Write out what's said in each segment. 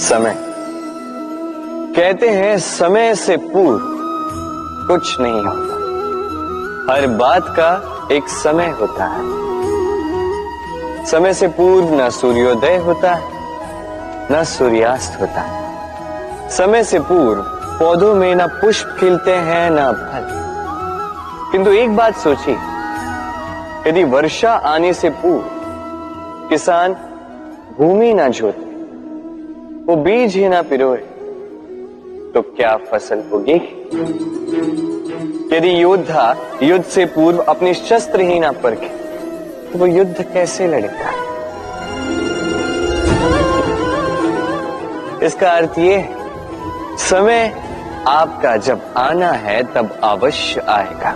समय। कहते हैं समय से पूर्व कुछ नहीं होता, हर बात का एक समय होता है। समय से पूर्व न सूर्योदय होता है, न सूर्यास्त होता है। समय से पूर्व पौधों में न पुष्प खिलते हैं न फल। किंतु एक बात सोचिए, यदि वर्षा आने से पूर्व किसान भूमि ना जोते, वो बीज ही ना पिरोए, तो क्या फसल होगी? यदि योद्धा युद्ध से पूर्व अपने शस्त्र ही ना परखे, तो वो युद्ध कैसे लड़ेगा? इसका अर्थ ये है, समय आपका जब आना है तब अवश्य आएगा,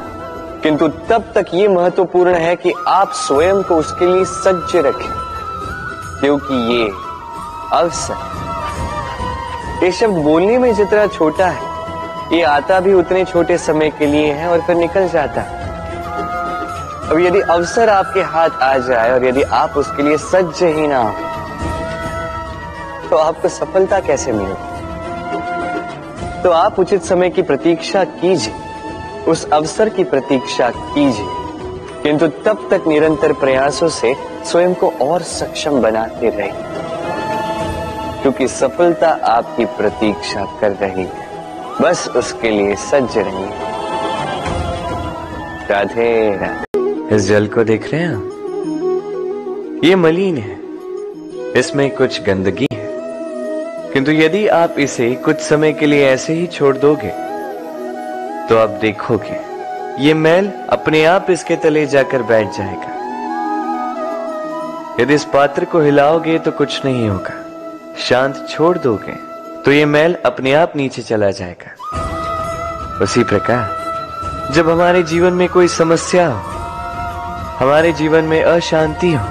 किंतु तब तक ये महत्वपूर्ण है कि आप स्वयं को उसके लिए सज्ज रखें, क्योंकि ये अवसर, ये शब्द बोलने में जितना छोटा है, ये आता भी उतने छोटे समय के लिए है और फिर निकल जाता है। अब यदि अवसर आपके हाथ आ जाए और यदि आप उसके लिए सज्ज ही ना हो, तो आपको सफलता कैसे मिलेगी? तो आप उचित समय की प्रतीक्षा कीजिए, उस अवसर की प्रतीक्षा कीजिए, किंतु तब तक निरंतर प्रयासों से स्वयं को और सक्षम बनाते रहिए, क्योंकि सफलता आपकी प्रतीक्षा कर रही है। बस उसके लिए सज्ज रहिए। राधे राधे। इस जल को देख रहे हैं आप? ये मलिन है, इसमें कुछ गंदगी है, किंतु यदि आप इसे कुछ समय के लिए ऐसे ही छोड़ दोगे, तो आप देखोगे ये मैल अपने आप इसके तले जाकर बैठ जाएगा। यदि इस पात्र को हिलाओगे तो कुछ नहीं होगा, शांत छोड़ दोगे तो ये मैल अपने आप नीचे चला जाएगा। उसी प्रकार जब हमारे जीवन में कोई समस्या हो, हमारे जीवन में अशांति हो,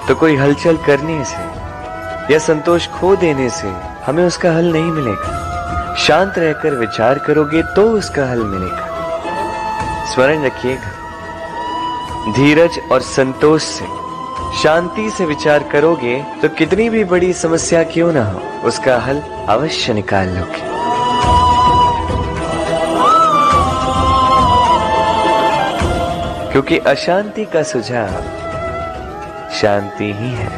तो कोई हलचल करने से या संतोष खो देने से हमें उसका हल नहीं मिलेगा। शांत रहकर विचार करोगे तो उसका हल मिलेगा। स्मरण रखिएगा, धीरज और संतोष से, शांति से विचार करोगे तो कितनी भी बड़ी समस्या क्यों ना हो, उसका हल अवश्य निकाल लोगे। क्योंकि अशांति का सुझाव शांति ही है।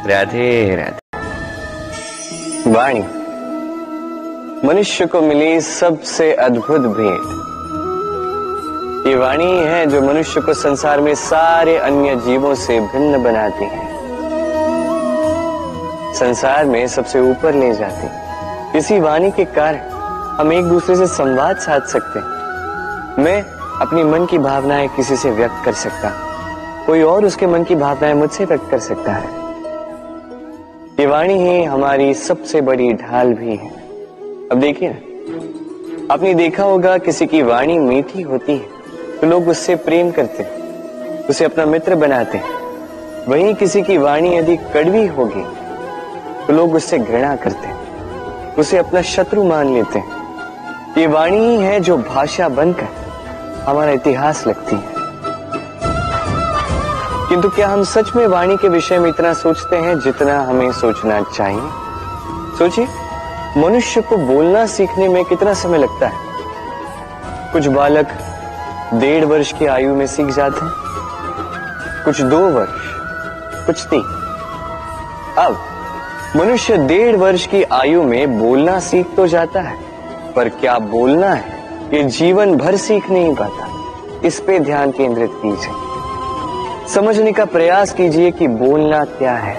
राधे राधे। वाणी मनुष्य को मिली सबसे अद्भुत भेंट। ये वाणी है जो मनुष्य को संसार में सारे अन्य जीवों से भिन्न बनाती है, संसार में सबसे ऊपर ले जाती है। इसी वाणी के कारण हम एक दूसरे से संवाद साध सकते हैं। मैं अपनी मन की भावनाएं किसी से व्यक्त कर सकता, कोई और उसके मन की भावनाएं मुझसे व्यक्त कर सकता है। ये वाणी ही हमारी सबसे बड़ी ढाल भी है। अब देखिए ना, आपने देखा होगा किसी की वाणी मीठी होती है तो लोग उससे प्रेम करते हैं, उसे अपना मित्र बनाते हैं। वहीं किसी की वाणी यदि कड़वी होगी तो लोग उससे घृणा करते हैं, उसे अपना शत्रु मान लेते हैं। ये वाणी ही है जो भाषा बनकर हमारा इतिहास लिखती है। किंतु क्या हम सच में वाणी के विषय में इतना सोचते हैं जितना हमें सोचना चाहिए? सोचिए, मनुष्य को बोलना सीखने में कितना समय लगता है। कुछ बालक 1.5 वर्ष की आयु में सीख जाते हैं, कुछ 2 वर्ष, कुछ 3। अब मनुष्य 1.5 वर्ष की आयु में बोलना सीख तो जाता है, पर क्या बोलना है ये जीवन भर सीख नहीं पाता। इस पे ध्यान केंद्रित कीजिए, समझने का प्रयास कीजिए कि बोलना क्या है।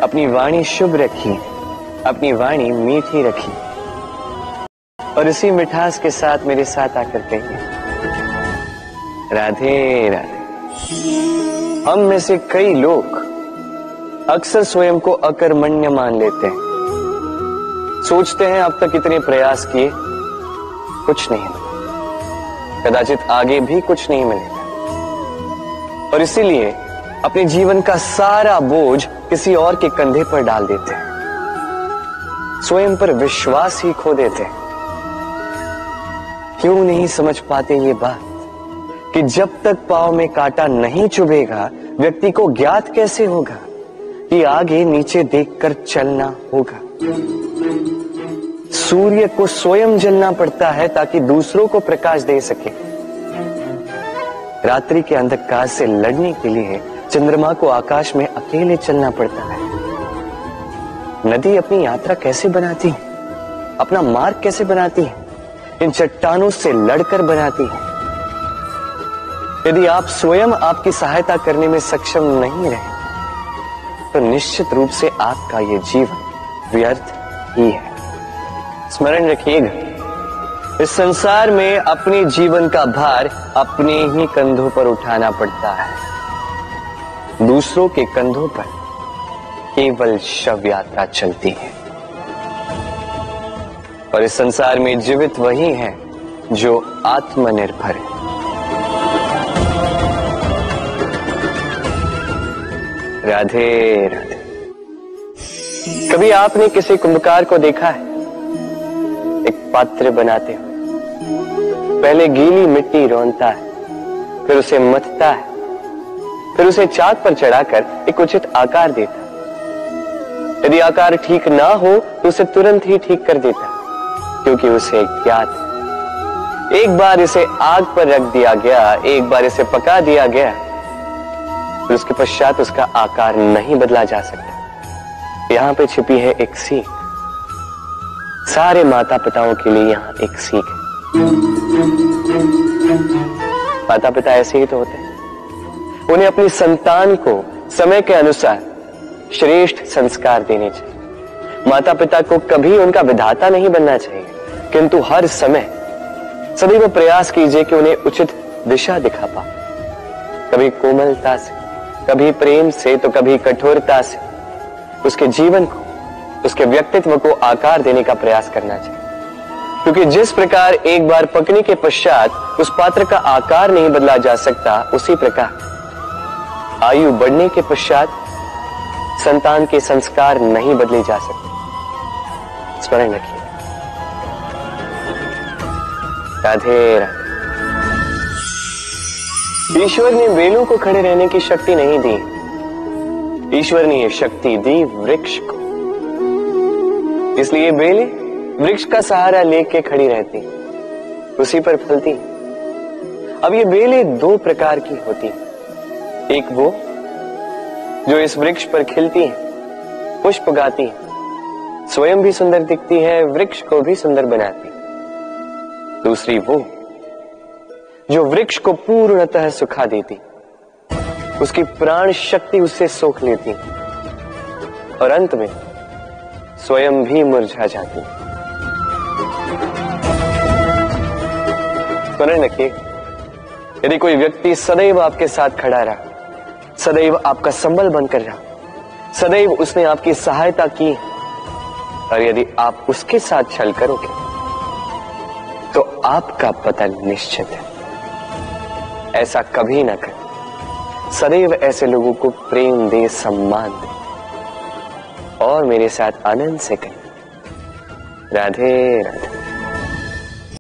अपनी वाणी शुभ रखिए, अपनी वाणी मीठी रखिए, और इसी मिठास के साथ मेरे साथ आकर कहिए, राधे राधे। हम में से कई लोग अक्सर स्वयं को अकर्मण्य मान लेते हैं, सोचते हैं अब तक इतने प्रयास किए, कुछ नहीं मिला, कदाचित आगे भी कुछ नहीं मिलेगा, और इसीलिए अपने जीवन का सारा बोझ किसी और के कंधे पर डाल देते हैं, स्वयं पर विश्वास ही खो देते हैं। क्यों नहीं समझ पाते ये बात कि जब तक पांव में कांटा नहीं चुभेगा व्यक्ति को ज्ञात कैसे होगा कि आगे नीचे देखकर चलना होगा। सूर्य को स्वयं जलना पड़ता है ताकि दूसरों को प्रकाश दे सके। रात्रि के अंधकार से लड़ने के लिए चंद्रमा को आकाश में अकेले चलना पड़ता है। नदी अपनी यात्रा कैसे बनाती है, अपना मार्ग कैसे बनाती है? इन चट्टानों से लड़कर बनाती है। यदि आप स्वयं आपकी सहायता करने में सक्षम नहीं रहे तो निश्चित रूप से आपका यह जीवन व्यर्थ ही है। स्मरण रखिएगा, इस संसार में अपने जीवन का भार अपने ही कंधों पर उठाना पड़ता है। दूसरों के कंधों पर केवल शव यात्रा चलती है। और इस संसार में जीवित वही है जो आत्मनिर्भर है। राधे राधे। कभी आपने किसी कुंभकार को देखा है? एक पात्र बनाते हुए पहले गीली मिट्टी रौंदता है, फिर उसे मथता है, फिर उसे चाक पर चढ़ाकर एक उचित आकार देता है। यदि आकार ठीक ना हो तो उसे तुरंत ही ठीक कर देता है, क्योंकि उसे ज्ञात है एक बार इसे आग पर रख दिया गया, एक बार इसे पका दिया गया, फिर उसके पश्चात उसका आकार नहीं बदला जा सकता। यहां पे छिपी है एक सीख। सारे माता पिताओं के लिए यहां एक सीख है। माता पिता ऐसे ही तो होते हैं। उन्हें अपनी संतान को समय के अनुसार श्रेष्ठ संस्कार देने चाहिए। माता पिता को कभी उनका विधाता नहीं बनना चाहिए, किंतु हर समय सदैव प्रयास कीजिए कि उन्हें उचित दिशा दिखा पाओ। कभी कोमलता से, कभी प्रेम से, तो कभी कठोरता से उसके जीवन को, उसके व्यक्तित्व को आकार देने का प्रयास करना चाहिए। क्योंकि जिस प्रकार एक बार पकने के पश्चात उस पात्र का आकार नहीं बदला जा सकता, उसी प्रकार आयु बढ़ने के पश्चात संतान के संस्कार नहीं बदले जा सकते। स्मरण रखिए। राधे राधे। ईश्वर ने बेलों को खड़े रहने की शक्ति नहीं दी, ईश्वर ने यह शक्ति दी वृक्ष को। इसलिए बेलें वृक्ष का सहारा लेके खड़ी रहती, उसी पर फलती। अब ये बेलें दो प्रकार की होती हैं। एक वो जो इस वृक्ष पर खिलती है, पुष्प गाती है, स्वयं भी सुंदर दिखती है, वृक्ष को भी सुंदर बनाती। दूसरी वो जो वृक्ष को पूर्णतः सुखा देती, उसकी प्राण शक्ति उससे सोख लेती और अंत में स्वयं भी मुरझा जाती। स्मरण रखिए, यदि कोई व्यक्ति सदैव आपके साथ खड़ा रहा, सदैव आपका संबल बनकर रहा, सदैव उसने आपकी सहायता की, और यदि आप उसके साथ छल करोगे तो आपका पतन निश्चित है। ऐसा कभी ना करें। सदैव ऐसे लोगों को प्रेम दे, सम्मान दे और मेरे साथ आनंद से कहें। राधे राधे।